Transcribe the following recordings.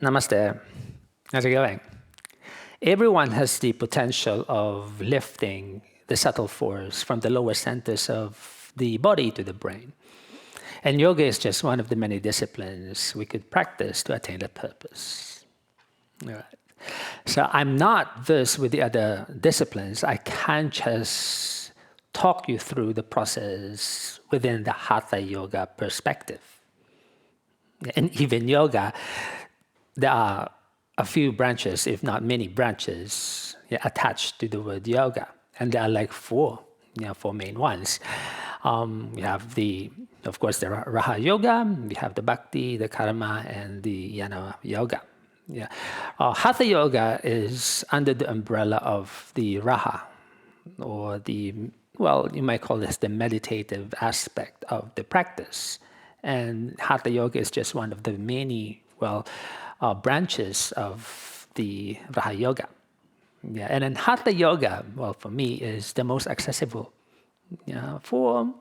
Namaste. How's it going? Everyone has the potential of lifting the subtle force from the lower centers of the body to the brain. And yoga is just one of the many disciplines we could practice to attain that purpose. All right. So I'm not versed with the other disciplines. I can't just talk you through the process within the Hatha Yoga perspective. And even yoga, there are a few branches, if not many branches, attached to the word yoga. And there are like four main ones. We have of course, the Raha Yoga, we have the Bhakti, the Karma, and the Jnana Yoga. Yeah. Hatha Yoga is under the umbrella of the Raha, or you might call this the meditative aspect of the practice. And Hatha Yoga is just one of the many, branches of the Raha Yoga. Yeah, and then Hatha Yoga, for me, is the most accessible for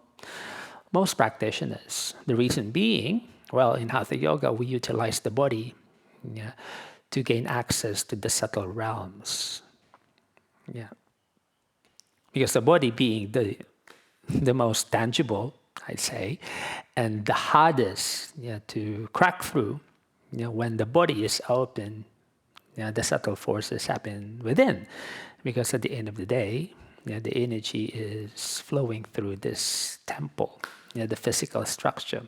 most practitioners. The reason being, in Hatha Yoga, we utilize the body to gain access to the subtle realms. Yeah. Because the body being the most tangible, I'd say, and the hardest to crack through, when the body is open, the subtle forces happen within. Because at the end of the day, the energy is flowing through this temple, the physical structure,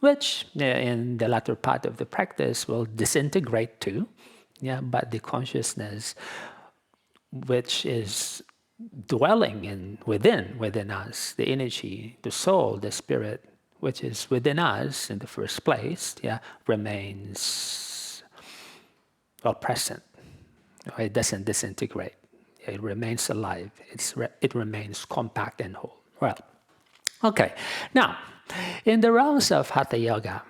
which in the latter part of the practice will disintegrate too, but the consciousness which is dwelling within us, the energy, the soul, the spirit, which is within us in the first place, remains present. It doesn't disintegrate. It remains alive. It remains compact and whole. Well, okay. Now, in the realms of Hatha Yoga,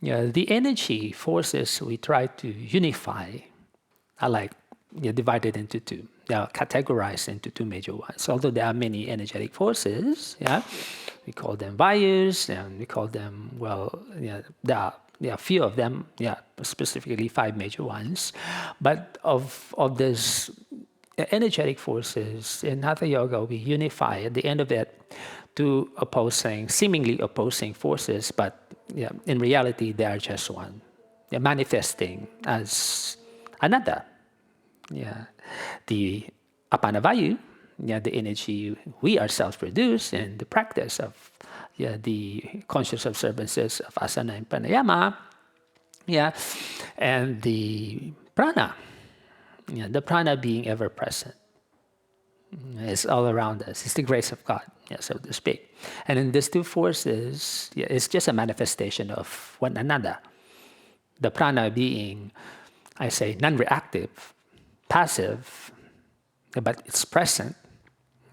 the energy forces we try to unify are divided into two. They are categorized into two major ones. Although there are many energetic forces, we call them vayus, and we call them, there are a few of them, specifically 5 major ones. But of these energetic forces in Hatha Yoga, we unify at the end of it two seemingly opposing forces, but in reality, they are just one. They're manifesting as another. The Apanavayu, the energy we ourselves produce in the practice of the conscious observances of asana and pranayama, and the prana, the prana being ever present. It's all around us. It's the grace of God, so to speak. And in these two forces, it's just a manifestation of one another. The prana being, I say, non-reactive, passive, but it's present.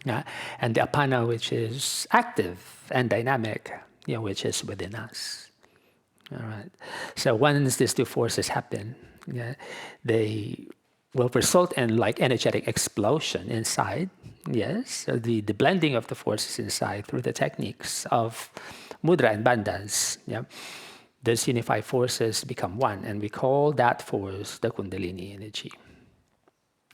And the apana, which is active and dynamic, which is within us. All right. So once these two forces happen, they will result in energetic explosion inside. Yes, so the blending of the forces inside through the techniques of mudra and bandhas. Those unified forces become one, and we call that force the Kundalini energy.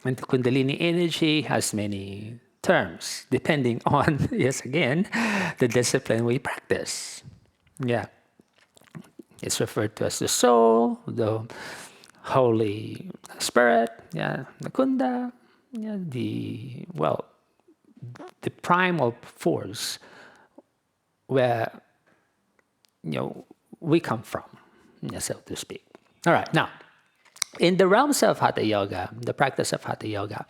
And the Kundalini energy has many terms, depending on, yes, again, the discipline we practice. It's referred to as the soul, the Holy Spirit, the Kunda, the primal force where, we come from, so to speak. All right, now, in the realms of Hatha Yoga, the practice of Hatha Yoga,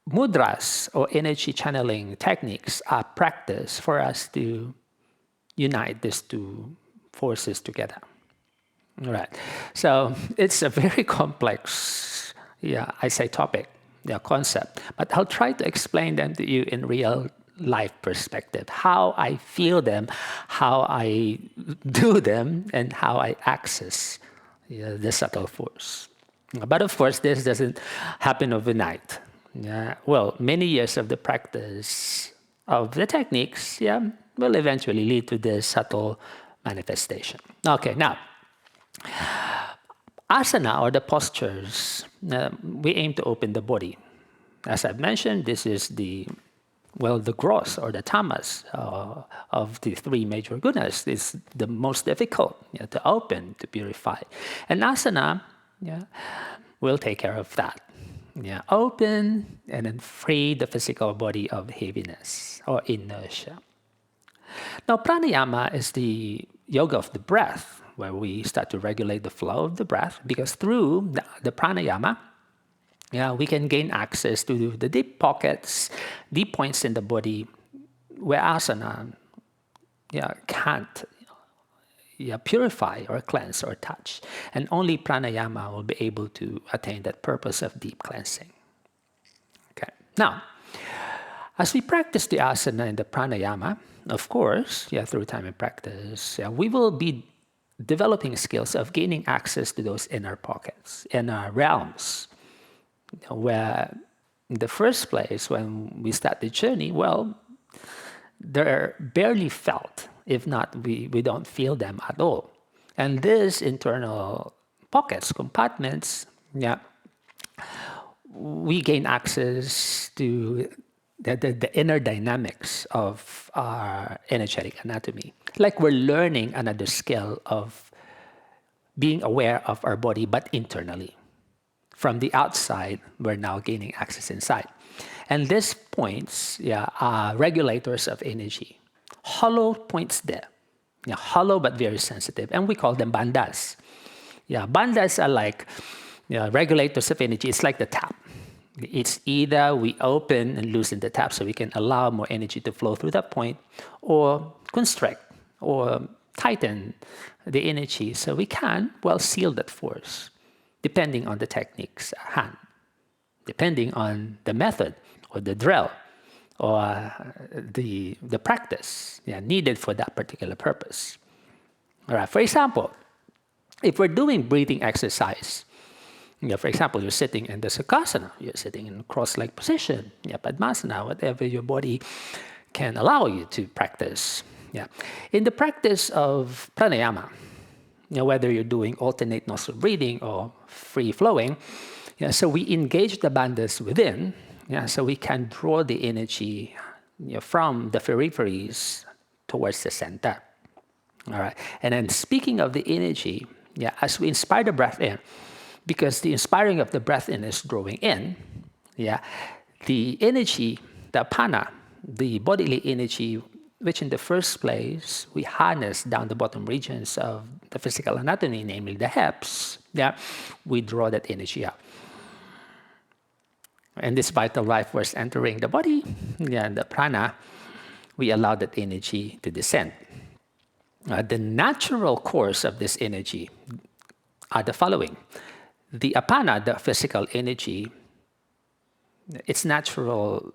mudras or energy channeling techniques are practiced for us to unite these two forces together. All right. So it's a very complex, topic, concept. But I'll try to explain them to you in real life perspective, how I feel them, how I do them, and how I access the subtle force. But of course, this doesn't happen overnight. Many years of the practice of the techniques, will eventually lead to the subtle manifestation. Okay, now, asana, or the postures, we aim to open the body. As I've mentioned, this is the gross or the tamas of the three major gunas. Is the most difficult to open, to purify. And asana will take care of that. Open and then free the physical body of heaviness or inertia. Now, pranayama is the yoga of the breath, where we start to regulate the flow of the breath, because through the pranayama, we can gain access to the deep pockets, deep points in the body where asana can't purify or cleanse or touch. And only pranayama will be able to attain that purpose of deep cleansing. Okay. Now, as we practice the asana and the pranayama, of course, through time and practice, we will be developing skills of gaining access to those inner pockets, inner realms, where in the first place, when we start the journey, they're barely felt. If not, we don't feel them at all. And these internal pockets, compartments, we gain access to the inner dynamics of our energetic anatomy. Like we're learning another skill of being aware of our body, but internally. From the outside, we're now gaining access inside. And these points are regulators of energy. Hollow points there. Hollow but very sensitive. And we call them bandhas. Bandhas are like regulators of energy. It's like the tap. It's either we open and loosen the tap so we can allow more energy to flow through that point, or constrict or tighten the energy so we can, seal that force, depending on the techniques at hand, depending on the method or the drill or the practice needed for that particular purpose. All right. For example, if we're doing breathing exercise, for example, you're sitting in the sukhasana, you're sitting in cross-leg position, padmasana, whatever your body can allow you to practice. In the practice of pranayama, whether you're doing alternate nostril breathing or free-flowing, so we engage the bandhas within, so we can draw the energy from the peripheries towards the center. All right. And then speaking of the energy, as we inspire the breath in, because the inspiring of the breath in is drawing in, the energy, the apana, the bodily energy, which in the first place we harness down the bottom regions of the physical anatomy, namely the hips, we draw that energy out. And this vital life force entering the body, the prana, we allow that energy to descend. The natural course of this energy are the following. The apana, the physical energy, its natural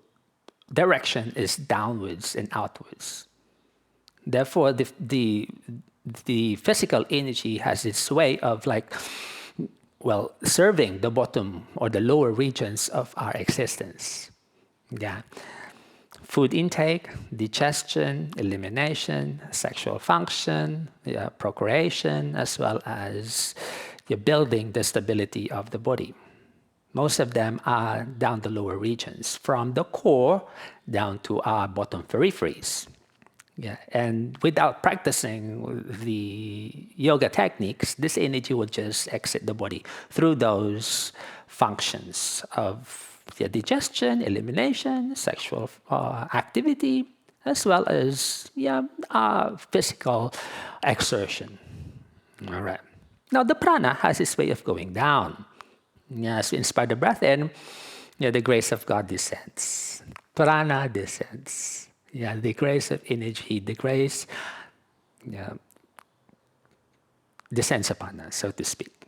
direction is downwards and outwards. Therefore, the physical energy has its way of serving the bottom or the lower regions of our existence. Food intake, digestion, elimination, sexual function, procreation, as well as building the stability of the body. Most of them are down the lower regions, from the core down to our bottom peripheries. And without practicing the yoga techniques, this energy will just exit the body through those functions of digestion, elimination, sexual activity, as well as physical exertion. All right. Now, the prana has its way of going down. As we inspire the breath in, the grace of God descends. Prana descends. The grace of energy, the grace descends upon us, so to speak.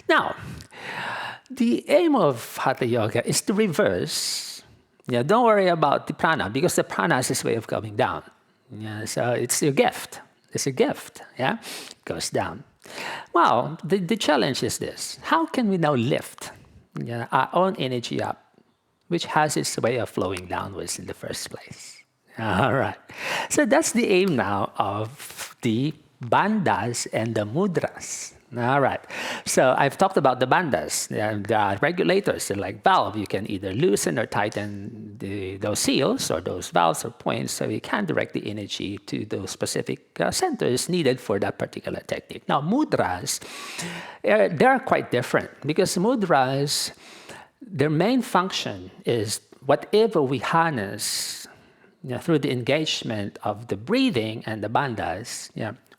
Now, the aim of Hatha Yoga is to reverse. Don't worry about the prana, because the prana has its way of coming down. So it's a gift. It's a gift. It goes down. Well, the challenge is this. How can we now lift our own energy up, which has its way of flowing downwards in the first place? All right. So that's the aim now of the Bandhas and the Mudras. All right. So I've talked about the bandhas. There are regulators. They're like valve. You can either loosen or tighten those seals or those valves or points so you can direct the energy to those specific centers needed for that particular technique. Now, mudras, they are quite different because mudras, their main function is whatever we harness through the engagement of the breathing and the bandhas,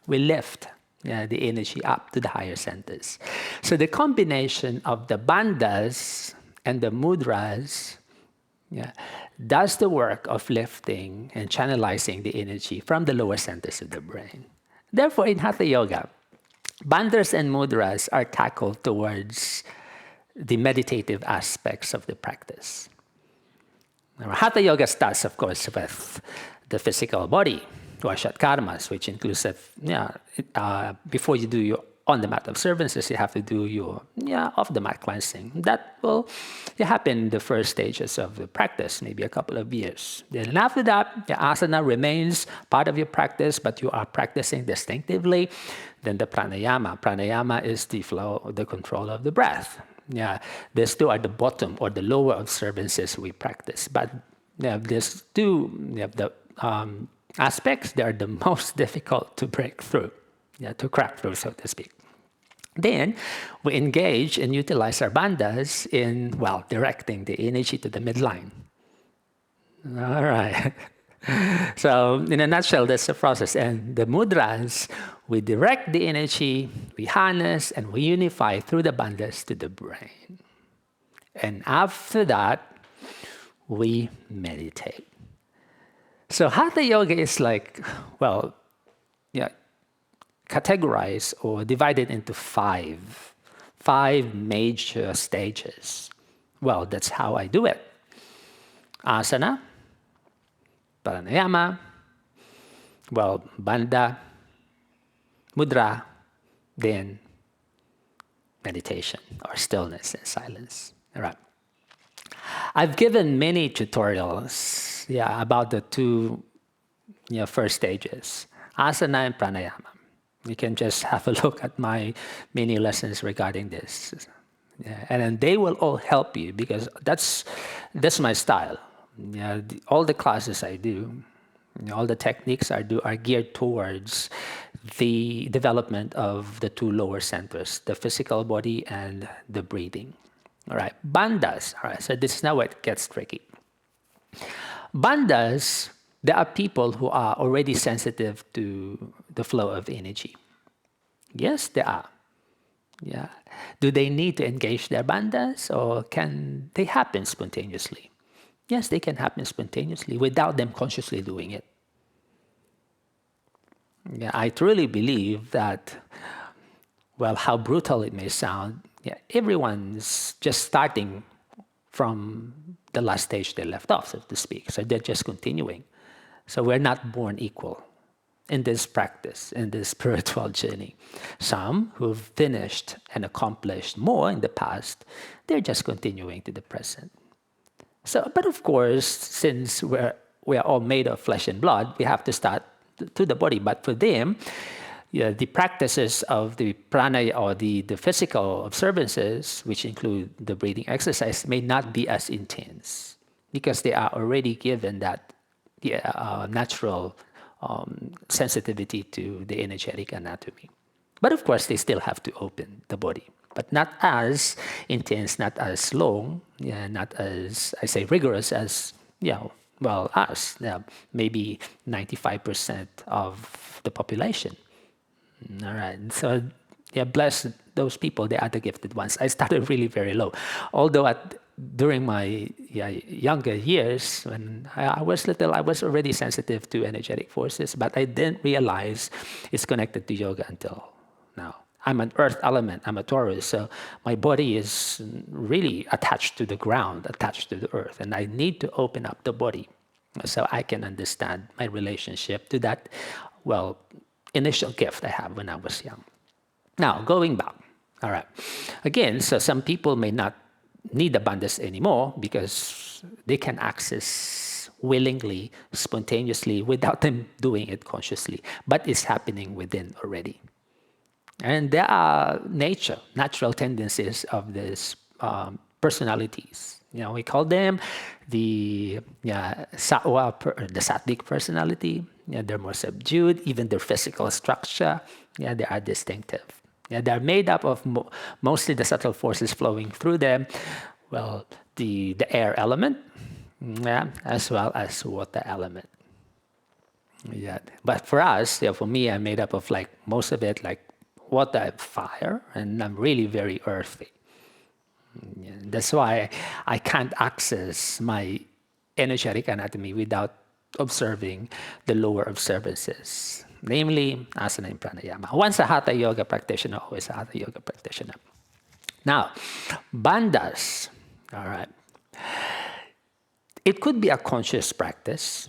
we lift the energy up to the higher centers. So the combination of the bandhas and the mudras does the work of lifting and channelizing the energy from the lower centers of the brain. Therefore, in Hatha Yoga, bandhas and mudras are tackled towards the meditative aspects of the practice. Hatha Yoga starts, of course, with the physical body, Vashat karmas, which includes before you do your on-the-mat observances, you have to do your off-the-mat cleansing. That will happen in the first stages of the practice, maybe a couple of years. Then after that, the asana remains part of your practice, but you are practicing distinctively. Then the pranayama. Pranayama is the flow, the control of the breath. These two are the bottom or the lower observances we practice. But these two, the aspects, they are the most difficult to break through, to crack through, so to speak. Then we engage and utilize our bandhas in, directing the energy to the midline. All right. So in a nutshell, that's the process. And the mudras, we direct the energy, we harness, and we unify through the bandhas to the brain. And after that, we meditate. So Hatha Yoga is categorized or divided into five major stages. Well, that's how I do it. Asana, pranayama, bandha, mudra, then meditation or stillness and silence. All right. I've given many tutorials about the two first stages, asana and pranayama. You can just have a look at my mini lessons regarding this. And then they will all help you because that's my style. All the classes I do, all the techniques I do are geared towards the development of the two lower centers, the physical body and the breathing. All right, bandhas. All right, so this is now where it gets tricky. Bandhas, there are people who are already sensitive to the flow of energy. Yes, there are. Do they need to engage their bandhas or can they happen spontaneously? Yes, they can happen spontaneously without them consciously doing it. I truly believe that, how brutal it may sound, everyone's just starting from the last stage they left off, so to speak. So they're just continuing. So we're not born equal in this practice, in this spiritual journey. Some who've finished and accomplished more in the past, they're just continuing to the present. So, but of course, since we're all made of flesh and blood, we have to start to the body. But for them, the practices of the pranaya or the physical observances, which include the breathing exercise, may not be as intense because they are already given that natural sensitivity to the energetic anatomy. But of course, they still have to open the body, but not as intense, not as long, not as, I say, rigorous as, us, maybe 95% of the population. All right, so bless those people, they are the gifted ones. I started really very low, although during my younger years, when I was little, I was already sensitive to energetic forces, but I didn't realize it's connected to yoga until now. I'm an earth element, I'm a Taurus, so my body is really attached to the ground, attached to the earth, and I need to open up the body so I can understand my relationship to that, initial gift I have when I was young. Now, going back, all right. Again, so some people may not need the bandhas anymore because they can access willingly, spontaneously, without them doing it consciously, but it's happening within already. And there are natural tendencies of these personalities. We call them the the sattvic personality. They're more subdued. Even their physical structure, they are distinctive. They're made up of mostly the subtle forces flowing through them. Well, the air element, as well as water element. But for us, for me, I'm made up of like most of it, like water, fire, and I'm really very earthy. That's why I can't access my energetic anatomy without observing the lower observances, namely asana and pranayama. Once a hatha yoga practitioner, always a hatha yoga practitioner. Now, bandhas, all right. It could be a conscious practice,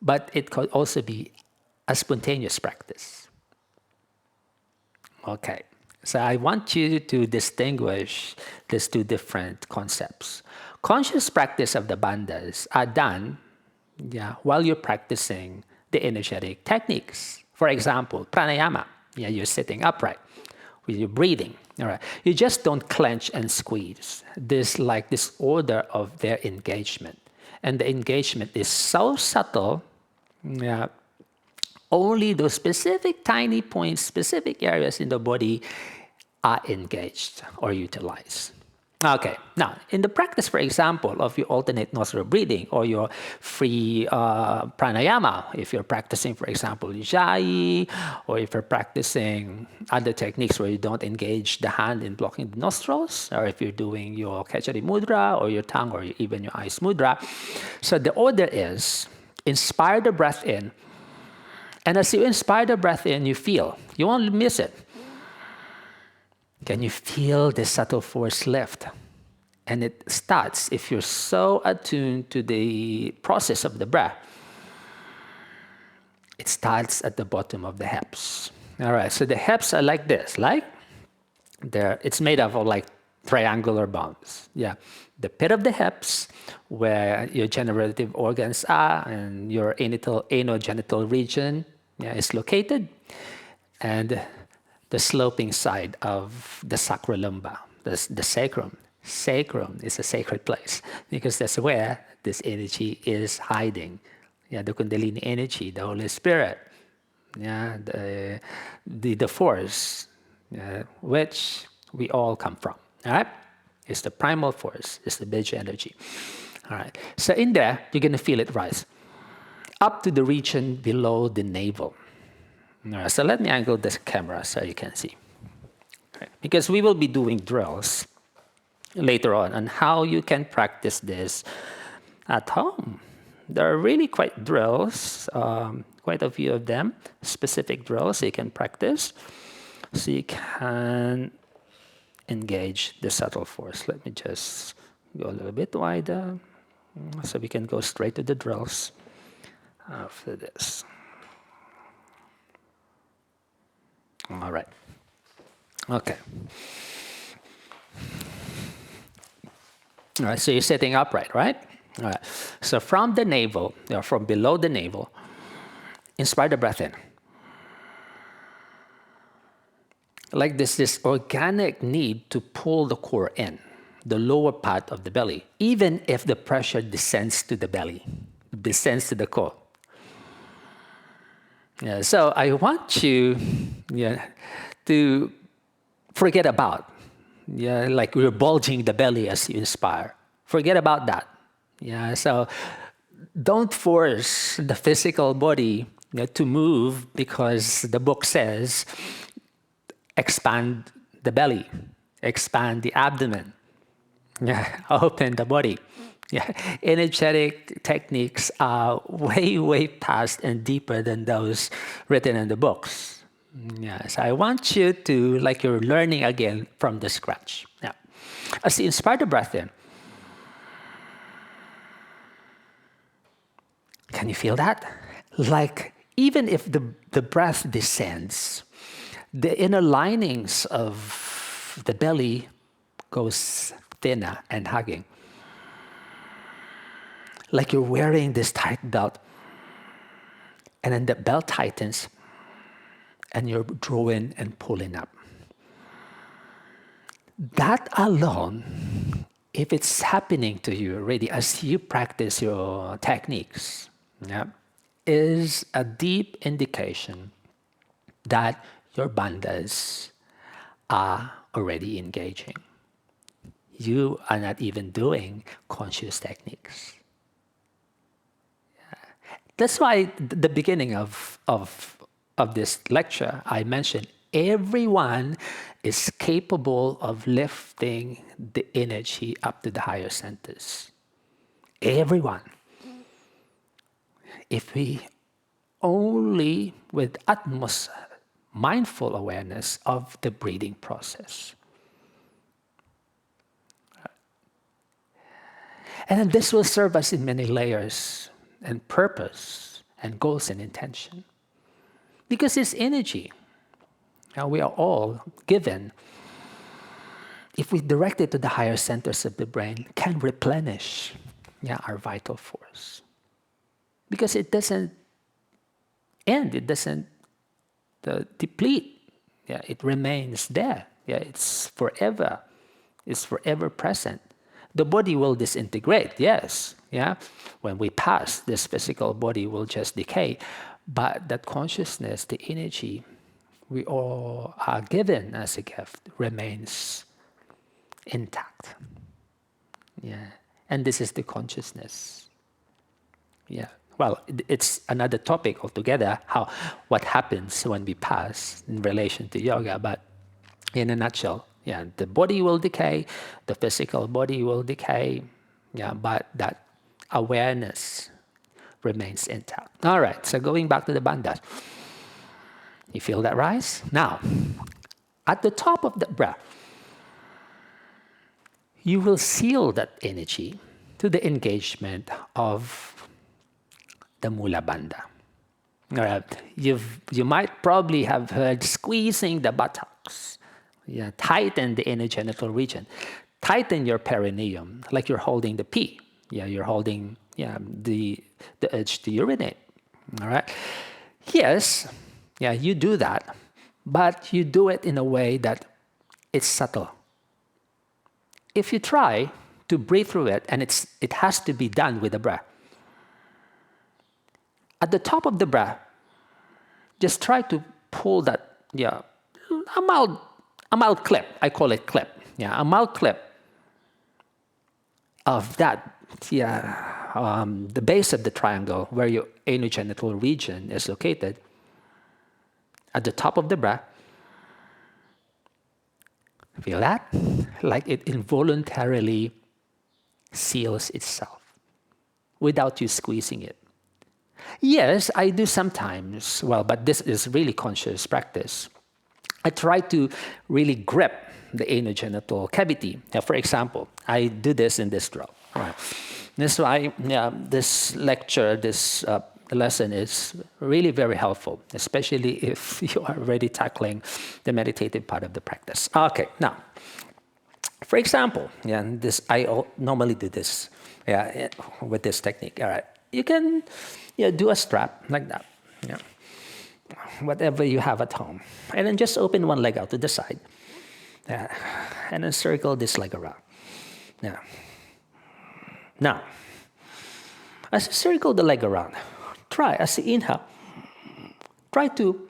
but it could also be a spontaneous practice. Okay, so I want you to distinguish these two different concepts. Conscious practice of the bandhas are done while you're practicing the energetic techniques. For example, pranayama, you're sitting upright with your breathing. All right, you just don't clench and squeeze. This order of their engagement, and the engagement is so subtle. Only those specific tiny points, specific areas in the body are engaged or utilized. Okay, now in the practice, for example, of your alternate nostril breathing or your free pranayama, if you're practicing, for example, ujjayi, or if you're practicing other techniques where you don't engage the hand in blocking the nostrils, or if you're doing your Khechari mudra or your tongue or even your eyes mudra. So the order is inspire the breath in, and as you inspire the breath in, you feel, you won't miss it. Can you feel the subtle force lift? And it starts, if you're so attuned to the process of the breath, it starts at the bottom of the hips. All right, so the hips are like this, it's made up of like triangular bones. The pit of the hips, where your generative organs are, and your anogenital region is located, and the sloping side of the sacrolumbar, the sacrum. Sacrum is a sacred place because that's where this energy is hiding. The Kundalini energy, the Holy Spirit, the force, which we all come from. All right, it's the primal force, it's the Bija energy. All right, so in there you're gonna feel it rise up to the region below the navel. All right, so let me angle this camera so you can see. Okay. Because we will be doing drills later on how you can practice this at home. There are really quite drills, quite a few of them, specific drills you can practice. So you can engage the subtle force. Let me just go a little bit wider so we can go straight to the drills after this. All right. Okay. All right, so you're sitting upright, right? All right. So from the navel, or from below the navel, inspire the breath in. Like this organic need to pull the core in, the lower part of the belly, even if the pressure descends to the belly, descends to the core. So I want you to forget about, like we're bulging the belly as you inspire. Forget about that. So don't force the physical body to move because the book says expand the belly, expand the abdomen, open the body. Energetic techniques are way, way past and deeper than those written in the books. So I want you to, like you're learning again from the scratch. As you inspire the breath in, can you feel that? Like even if the breath descends, the inner linings of the belly goes thinner and hugging. like you're wearing this tight belt, and then the belt tightens, and you're drawing and pulling up. That alone, if it's happening to you already as you practice your techniques, yeah, is a deep indication that your bandhas are already engaging. You are not even doing conscious techniques. That's why the beginning of this lecture, I mentioned everyone is capable of lifting the energy up to the higher centers. Everyone. If we only with utmost mindful awareness of the breathing process. And then this will serve us in many layers and purpose and goals and intention. Because it's energy. Now we are all given, if we direct it to the higher centers of the brain, can replenish our vital force. Because it doesn't end, it doesn't deplete. It remains there. It's forever. It's forever present. The body will disintegrate, yes. When we pass, this physical body will just decay. But that consciousness, the energy we all are given as a gift remains intact. And this is the consciousness. Well, it's another topic altogether, what happens when we pass in relation to yoga, but in a nutshell, the body will decay, the physical body will decay, but that awareness remains intact. All right, so going back to the bandhas. You feel that rise? Now, at the top of the breath, you will seal that energy to the engagement of the Mula Bandha. All right. You might probably have heard squeezing the buttocks. Tighten the inner genital region. Tighten your perineum, like you're holding the pee. You're holding the urge to urinate. All right. Yes, you do that, but you do it in a way that it's subtle. If you try to breathe through it, and it has to be done with the breath. At the top of the breath, just try to pull that, a mild clip. I call it clip. A mild clip of that, the base of the triangle where your anogenital region is located. At the top of the breath, feel that? Like it involuntarily seals itself without you squeezing it. Yes, I do sometimes, but this is really conscious practice. I try to really grip the anogenital cavity. For example, I do this in this drill. Right. That's why this lecture, this lesson is really very helpful, especially if you are already tackling the meditative part of the practice. Okay, now, for example, I normally do this with this technique. All right, you can do a strap like that, whatever you have at home, and then just open one leg out to the side, and then circle this leg around. Now, as you circle the leg around, try, as you inhale, try to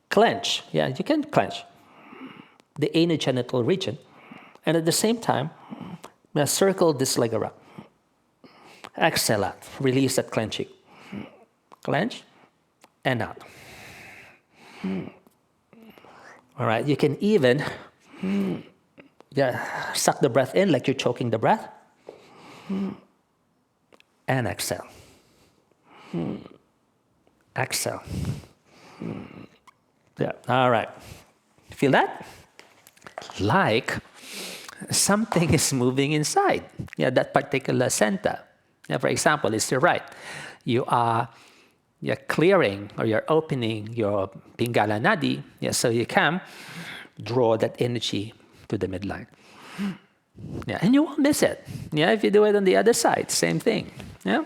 clench. You can clench the anogenital region. And at the same time, circle this leg around. Exhale out. Release that clenching. Clench and out. All right, you can even suck the breath in like you're choking the breath. And exhale. Exhale. All right. Feel that? Like something is moving inside. That particular center. For example, it's your right. You're clearing or you're opening your Pingala Nadi, so you can draw that energy to the midline. Yeah, and you won't miss it. Yeah, if you do it on the other side, same thing. Yeah.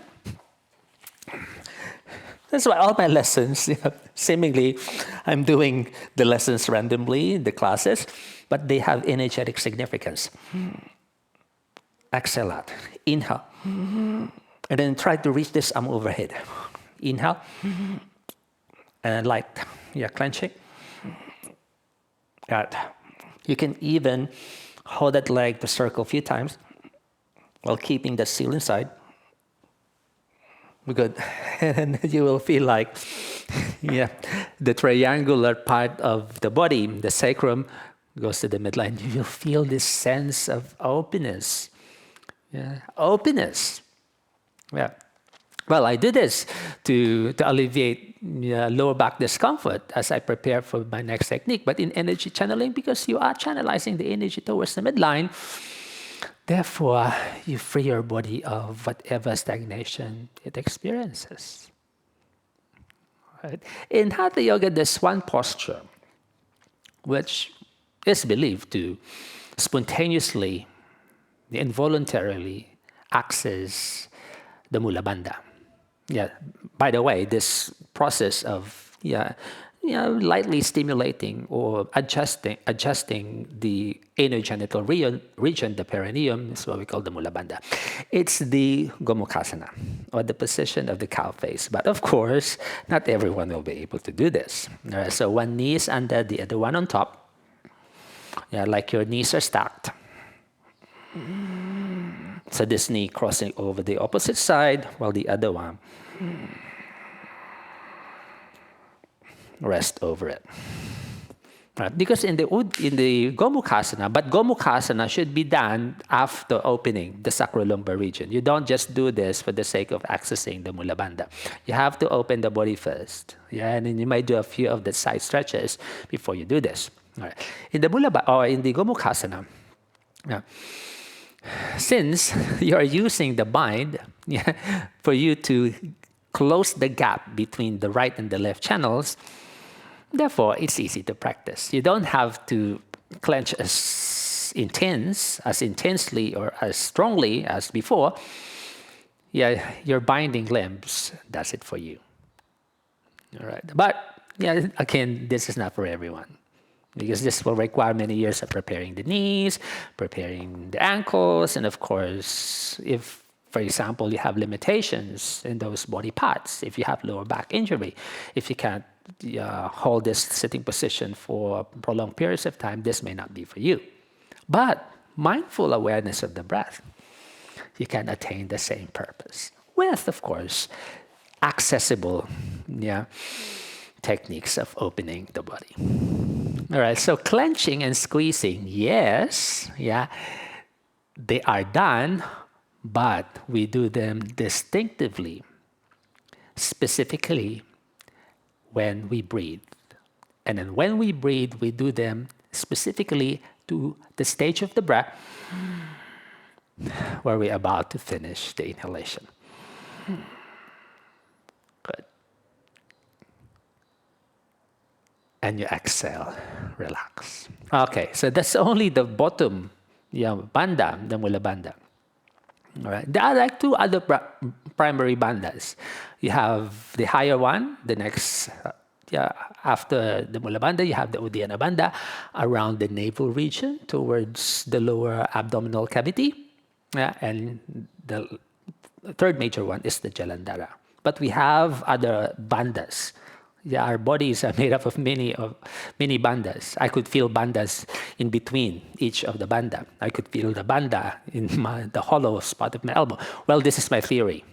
That's why all my lessons, yeah, seemingly, I'm doing the lessons randomly, the classes, but they have energetic significance. Exhale out. Inhale. And then try to reach this arm overhead. Inhale. And light. Yeah, clenching. Out. You can even hold that leg to circle a few times while keeping the seal inside. Good. And you will feel like, yeah, the triangular part of the body, the sacrum, goes to the midline. You will feel this sense of openness. Yeah, openness. Yeah. Well, I do this to alleviate lower back discomfort as I prepare for my next technique. But in energy channeling, because you are channelizing the energy towards the midline, therefore, you free your body of whatever stagnation it experiences. Right? In Hatha Yoga, there's one posture which is believed to spontaneously, involuntarily access the Mula Bandha. Yeah. By the way, this process of lightly stimulating or adjusting the anogenital region, the perineum, is what we call the Mula Bandha. It's the Gomukhasana, or the position of the cow face. But of course, not everyone will be able to do this. So one knee is under, the other one on top. Yeah, like your knees are stacked. So this knee crossing over the opposite side, while the other one rest over it. Right? Because in the Gomukhasana, but Gomukhasana should be done after opening the sacrolumbar region. You don't just do this for the sake of accessing the Mula Bandha. You have to open the body first. Yeah, and then you might do a few of the side stretches before you do this. All right. In the in the Gomukhasana, since you are using the bind for you to close the gap between the right and the left channels, therefore it's easy to practice. You don't have to clench as intensely or as strongly as before. Yeah, your binding limbs does it for you. All right. But yeah, again, this is not for everyone, because this will require many years of preparing the knees, preparing the ankles, and of course, if, for example, you have limitations in those body parts, if you have lower back injury, if you can't hold this sitting position for prolonged periods of time, this may not be for you. But mindful awareness of the breath, you can attain the same purpose with, of course, accessible techniques of opening the body. All right, so clenching and squeezing, yes, they are done, but we do them distinctively, specifically when we breathe. And then when we breathe, we do them specifically to the stage of the breath where we're about to finish the inhalation. Good. And you exhale, relax. Okay, so that's only the bottom bandha, the Mula Bandha. All right. There are like two other primary bandhas. You have the higher one, the next, after the Mula Bandha, you have the Uddiyana Bandha around the navel region towards the lower abdominal cavity. And the third major one is the Jalandhara. But we have other bandhas. Yeah, our bodies are made up of many bandhas. I could feel bandhas in between each of the bandha. I could feel the bandha in the hollow spot of my elbow. Well, this is my theory.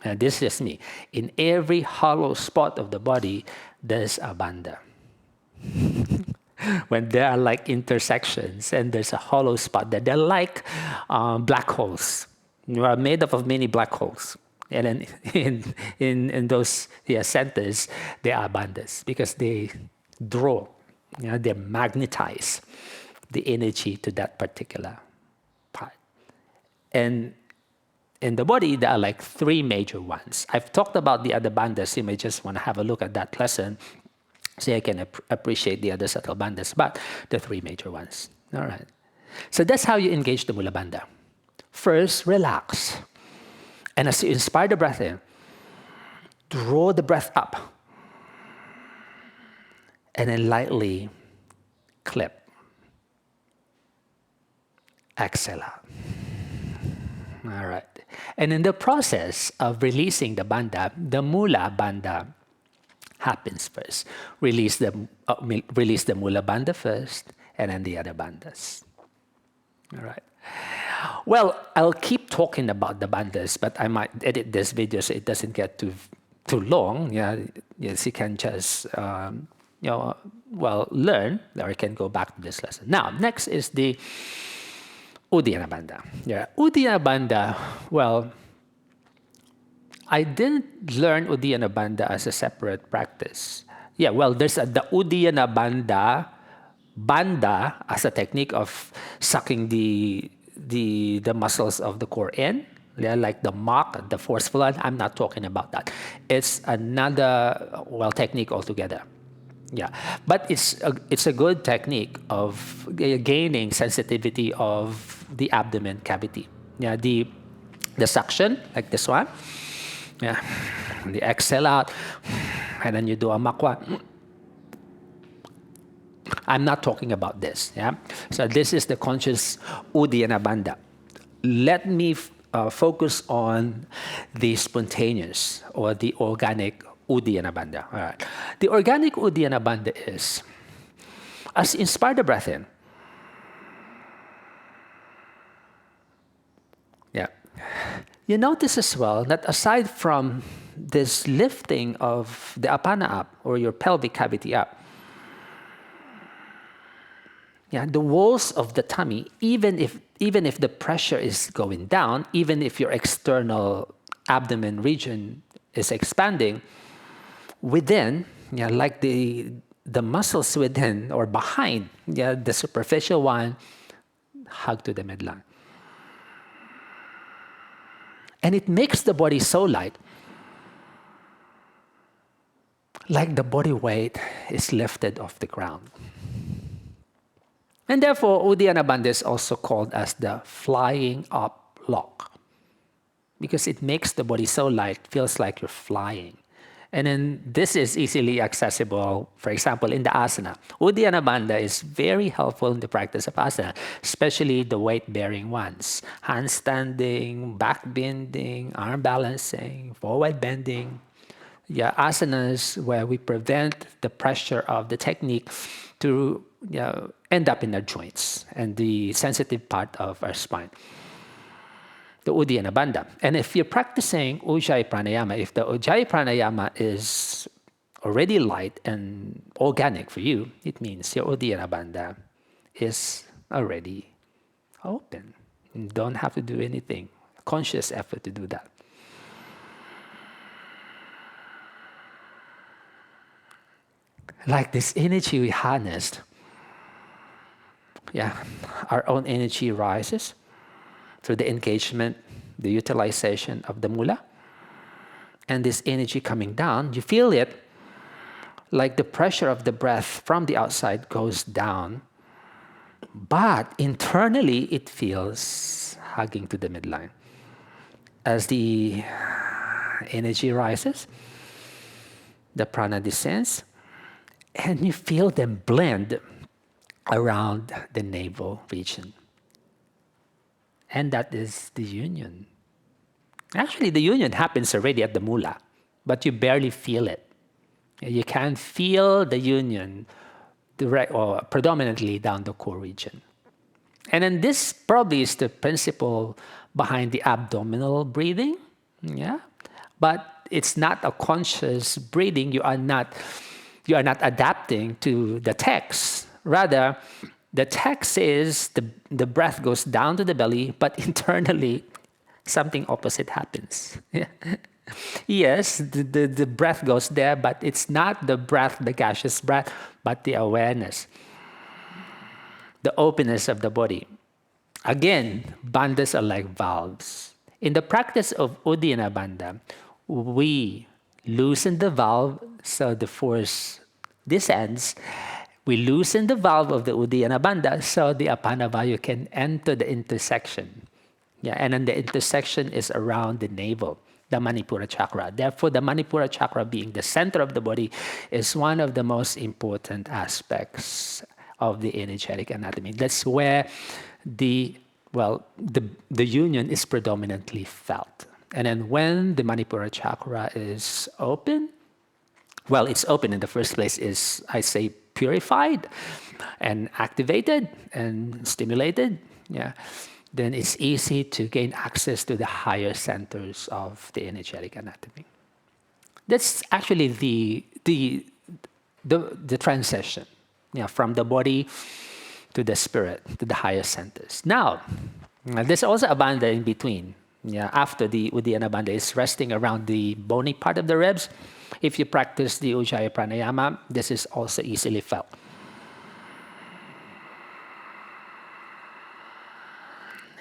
This is me. In every hollow spot of the body, there's a bandha. When there are like intersections and there's a hollow spot, that they're like black holes. You are made up of many black holes. And then in those centers, there are bandhas because they draw, they magnetize the energy to that particular part. And in the body, there are like three major ones. I've talked about the other bandhas. You may just want to have a look at that lesson so you can appreciate the other subtle bandhas, but the three major ones. All right. So that's how you engage the Mula Bandha. First, relax. And as you inspire the breath in, draw the breath up. And then lightly clip. Exhale out. All right. And in the process of releasing the bandha, the Mula Bandha happens first. Release the Mula Bandha first, and then the other bandhas. All right. Well, I'll keep talking about the bandhas, but I might edit this video so it doesn't get too long. Yeah, yes, you can just learn, or you can go back to this lesson. Now, next is the Uddiyana Bandha. Yeah, Uddiyana Bandha. Well, I didn't learn Uddiyana Bandha as a separate practice. Yeah, well, there's the Uddiyana Bandha as a technique of sucking the muscles of the core in, like the mach, the forceful one. I'm not talking about that. It's another technique altogether. Yeah, but it's a good technique of gaining sensitivity of the abdomen cavity. Yeah, the suction like this one. Yeah, the exhale out, and then you do a makwa. I'm not talking about this. Yeah, so this is the conscious Uddiyana Bandha. Let me focus on the spontaneous or the organic Uddiyana Bandha. All right. The organic Uddiyana Bandha is, as you inspire the breath in, yeah, you notice as well that aside from this lifting of the apana up, or your pelvic cavity up, yeah, the walls of the tummy, even if the pressure is going down, even if your external abdomen region is expanding, within, yeah, like the muscles within or behind, yeah, the superficial one, hug to the midline. And it makes the body so light, like the body weight is lifted off the ground. And therefore, Uddiyana Bandha is also called as the flying up lock, because it makes the body so light, feels like you're flying. And then this is easily accessible, for example, in the asana. Uddiyana Bandha is very helpful in the practice of asana, especially the weight-bearing ones. Handstanding, back bending, arm balancing, forward bending. Yeah, asanas where we prevent the pressure of the technique to end up in our joints and the sensitive part of our spine. The Uddiyana Bandha. And if you're practicing Ujjayi Pranayama, if the Ujjayi Pranayama is already light and organic for you, it means your Uddiyana Bandha is already open. You don't have to do anything. Conscious effort to do that. Like this energy we harnessed, yeah, our own energy rises through the engagement, the utilization of the mula. And this energy coming down, you feel it like the pressure of the breath from the outside goes down, but internally it feels hugging to the midline. As the energy rises, the prana descends, and you feel them blend around the navel region. And that is the union. Actually, the union happens already at the mula, but you barely feel it. You can feel the union predominantly down the core region. And then this probably is the principle behind the abdominal breathing. Yeah, but it's not a conscious breathing. You are not adapting to the text. Rather, the text is the breath goes down to the belly, but internally, something opposite happens. Yes, the breath goes there, but it's not the breath, the gaseous breath, but the awareness, the openness of the body. Again, bandhas are like valves. In the practice of Uddiyana Bandha, we loosen the valve so the force descends. We loosen the valve of the Uddiyana Bandha so the Apana Vayu can enter the intersection. Yeah, and then the intersection is around the navel, the Manipura chakra. Therefore, the Manipura chakra being the center of the body is one of the most important aspects of the energetic anatomy. That's where the union is predominantly felt. And then when the Manipura chakra is open, well, it's open in the first place is, I say, purified and activated and stimulated, yeah, then it's easy to gain access to the higher centers of the energetic anatomy. That's actually the transition, yeah, from the body to the spirit, to the higher centers. Now, there's also a bandha in between. Yeah, after the Uddiyana Bandha is resting around the bony part of the ribs. If you practice the Ujjayi Pranayama, this is also easily felt.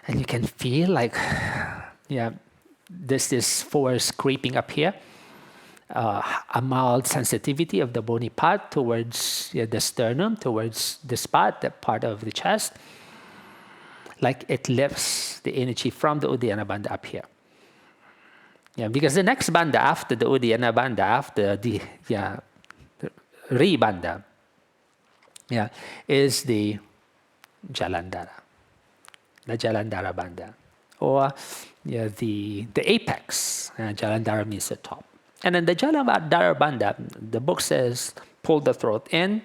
And you can feel like, yeah, there's this force creeping up here. A mild sensitivity of the bony part towards the sternum, towards the spot, that part of the chest. Like it lifts the energy from the Uddiyana Bandha up here. Yeah, because the next bandha after the Uddiyana Bandha, after the Ri Bandha, yeah, is the Jalandhara, the Jalandhara Bandha, or the apex. Jalandhara means the top. And then the Jalandhara Bandha, the book says, pull the throat in,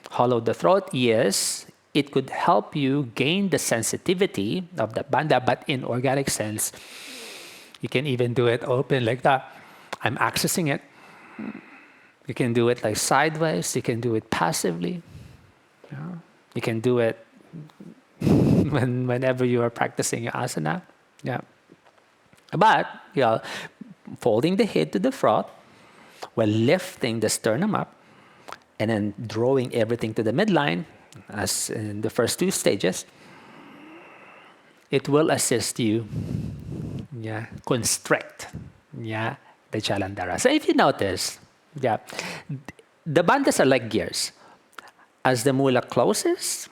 hollow the throat. Yes, it could help you gain the sensitivity of the bandha, but in organic sense, you can even do it open like that. I'm accessing it. You can do it like sideways. You can do it passively. Yeah. You can do it whenever you are practicing your asana. Yeah. But folding the head to the throat, while lifting the sternum up, and then drawing everything to the midline, as in the first two stages, it will assist you constrict the Jalandhara. So if you notice, the bandhas are like gears. As the mula closes,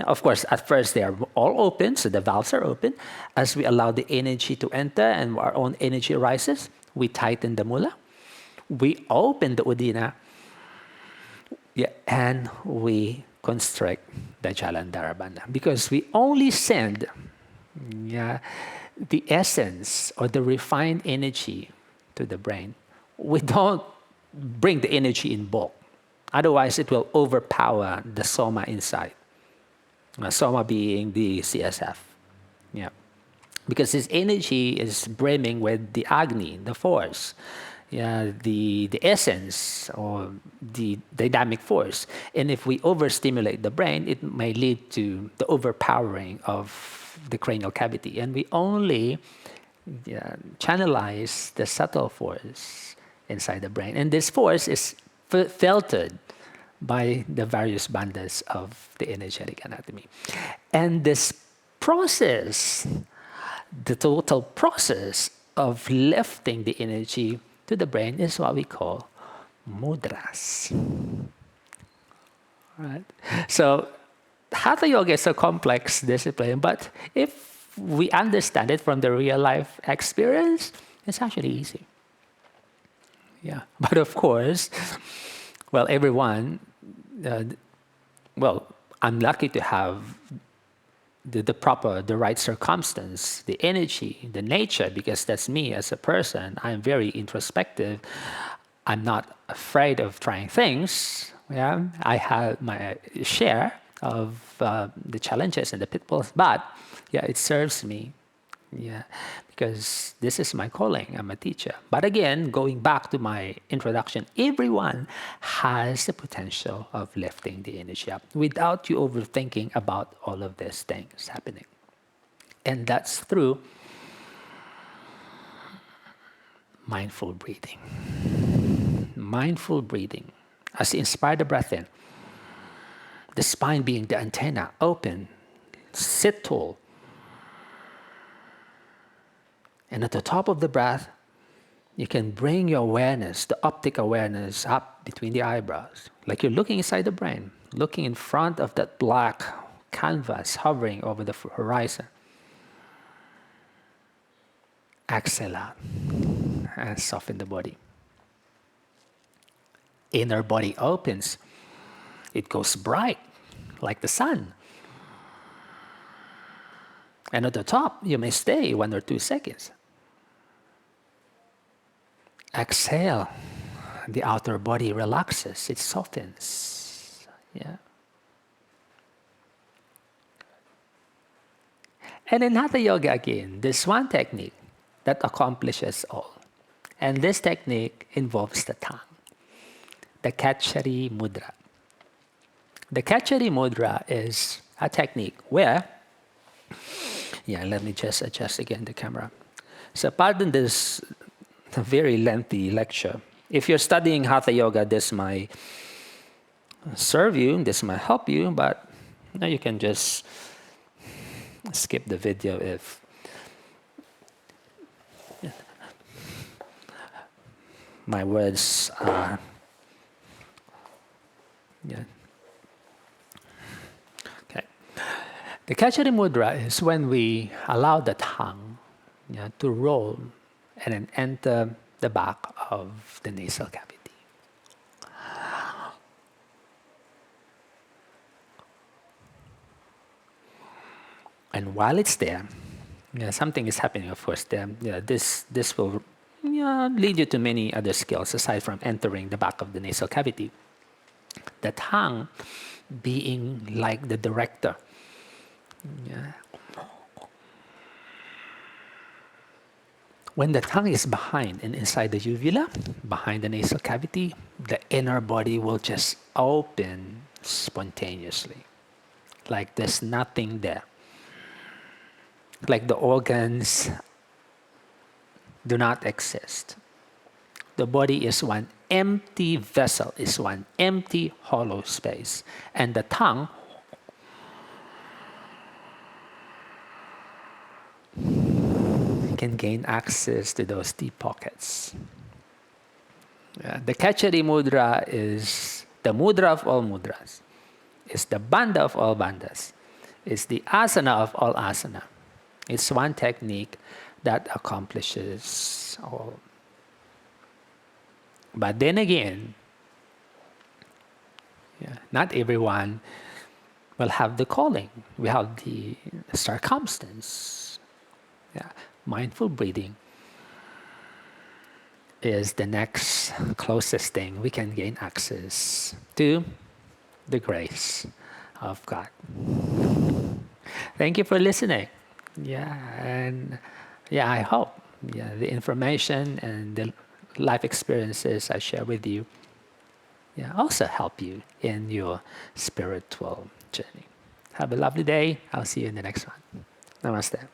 of course, at first they are all open, so the valves are open. As we allow the energy to enter and our own energy rises, we tighten the mula. We open the Uddiyana, and we constrict the Jalandhara Bandha. Because we only send the essence or the refined energy to the brain. We don't bring the energy in bulk. Otherwise, it will overpower the soma inside. Soma being the CSF. Yeah. Because this energy is brimming with the Agni, the force, the essence or the dynamic force. And if we overstimulate the brain, it may lead to the overpowering of the cranial cavity. And we only channelize the subtle force inside the brain. And this force is filtered by the various bandhas of the energetic anatomy. And this process, the total process of lifting the energy to the brain is what we call mudras. Right? So Hatha Yoga is a complex discipline, but if we understand it from the real life experience, it's actually easy. Yeah, but of course, everyone, I'm lucky to have the right circumstance, the energy, the nature, because that's me as a person. I'm very introspective. I'm not afraid of trying things. Yeah, I have my share of the challenges and the pitfalls, but it serves me. Yeah, because this is my calling. I'm a teacher. But again, going back to my introduction, everyone has the potential of lifting the energy up without you overthinking about all of these things happening. And that's through mindful breathing. Mindful breathing. As you inspire the breath in, the spine being the antenna, open, sit tall. And at the top of the breath, You can bring your awareness, the optic awareness, up between the eyebrows, like you're looking inside the brain, looking in front of that black canvas hovering over the horizon. Exhale out and soften the body. Inner body opens. It goes bright, like the sun. And at the top, you may stay 1 or 2 seconds. Exhale. The outer body relaxes. It softens. Yeah. And in Hatha Yoga again, there's one technique that accomplishes all. And this technique involves the tongue. The Kachari Mudra. The Kachari Mudra is a technique where, let me just adjust again the camera. So pardon this very lengthy lecture. If you're studying Hatha Yoga, this might serve you, this might help you, but you can just skip the video if my words are Okay. The Kachari Mudra is when we allow the tongue to roll and then enter the back of the nasal cavity. And while it's there, something is happening, of course. This will lead you to many other skills aside from entering the back of the nasal cavity. The tongue being like the director. When the tongue is behind and inside the uvula, behind the nasal cavity, the inner body will just open spontaneously. Like there's nothing there. Like the organs do not exist. The body is one empty vessel, is one empty hollow space. And the tongue can gain access to those deep pockets. The Kachari Mudra is the mudra of all mudras. It's the bandha of all bandhas. It's the asana of all asana. It's one technique that accomplishes all. But then again, not everyone will have the calling. We have the circumstance. Mindful breathing is the next closest thing we can gain access to the grace of God. Thank you for listening. And I hope the information and the life experiences I share with you also help you in your spiritual journey. Have a lovely day. I'll see you in the next one. Namaste.